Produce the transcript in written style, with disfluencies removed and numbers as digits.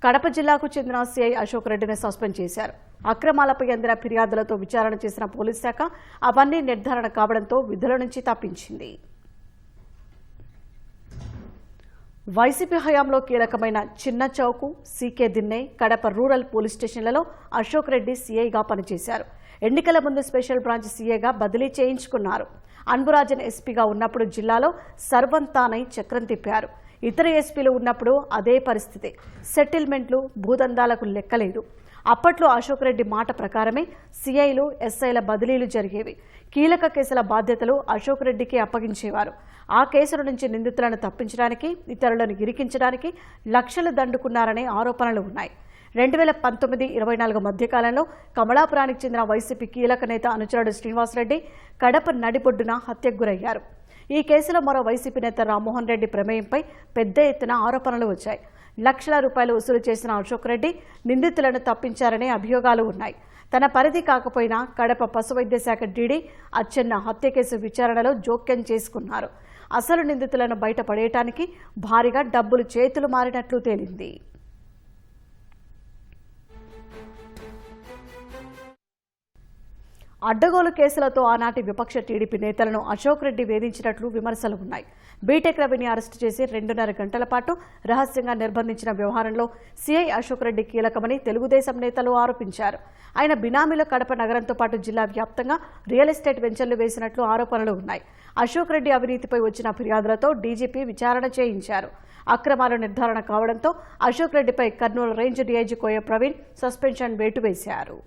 కడప జిల్లాకు చెందిన సిఐ అశోక్ రెడ్డిని సస్పెండ్ చేశారు. అక్రమాలపై అందిన ఫిర్యాదులతో విచారణ చేసిన పోలీస్ శాఖ అవన్నీ నిర్ధారణ కావడంతో విధుల నుంచి తప్పించింది. వైసీపీ హయాంలో కీలకమైన చిన్న చౌకు, సీకే దిన్నె, కడప రూరల్ పోలీస్ స్టేషన్లలో అశోక్ రెడ్డి సీఐగా పనిచేశారు. ఎన్నికల ముందు స్పెషల్ బ్రాంచ్ సీఐగా బదిలీ చేయించుకున్నారు. అన్బురాజన్ ఎస్పీగా ఉన్నప్పుడు జిల్లాలో సర్వంతానై చక్రం తిప్పారు. ఇతర ఎస్పీలు ఉన్నప్పుడు అదే పరిస్థితి. సెటిల్మెంట్లు, భూదందాలకు లెక్కలేదు. అప్పట్లో అశోక్ రెడ్డి మాట ప్రకారమే సీఐలు, ఎస్ఐల బదిలీలు జరిగేవి. కీలక కేసుల బాధ్యతలు అశోక్ రెడ్డికి అప్పగించేవారు. ఆ కేసుల నుంచి నిందితులను తప్పించడానికి, ఇతరులను ఇరికించడానికి లక్షలు దండుకున్నారనే ఆరోపణలు ఉన్నాయి. 2019-24 మధ్యకాలంలో కమలాపురానికి చెందిన వైసీపీ కీలక నేత అనుచరుడు శ్రీనివాసరెడ్డి కడప నడిబొడ్డున హత్యకు గురయ్యారు. ఈ కేసులో మరో వైసీపీ నేత రామ్మోహన్ రెడ్డి ప్రమేయంపై పెద్ద ఎత్తున ఆరోపణలు వచ్చాయి. లక్షల రూపాయలు వసూలు చేసిన అశోక్ రెడ్డి నిందితులను తప్పించారనే అభియోగాలు ఉన్నాయి. తన పరిధి కాకపోయినా కడప పశువైద్య శాఖ డీడీ అచ్చెన్న హత్య కేసు విచారణలో జోక్యం చేసుకున్నారు. అసలు నిందితులను బయటపడేయటానికి భారీగా డబ్బులు చేతులు మారినట్లు తేలింది. అడ్డగోలు కేసులతో ఆనాటి విపక్ష టీడీపీ నేతలను అశోక్ రెడ్డి వేధించినట్లు విమర్శలు ఉన్నాయి. బీటెక్ రవిని అరెస్టు చేసి 2.5 గంటల పాటు రహస్యంగా నిర్బంధించిన వ్యవహారంలో సీఐ అశోక్ రెడ్డి కీలకమని తెలుగుదేశం నేతలు ఆరోపించారు. ఆయన బినామీలో కడప నగరంతో పాటు జిల్లా వ్యాప్తంగా రియల్ ఎస్టేట్ వెంచర్లు వేసినట్లు ఆరోపణలు ఉన్నాయి. అశోక్ రెడ్డి అవినీతిపై వచ్చిన ఫిర్యాదులతో డీజీపీ విచారణ చేయించారు. అక్రమాలు నిర్ధారణ కావడంతో అశోక్ రెడ్డిపై కర్నూలు రేంజ్ డీఐజీ కోయ ప్రవీణ్ సస్పెన్షన్ వేటు వేశారు.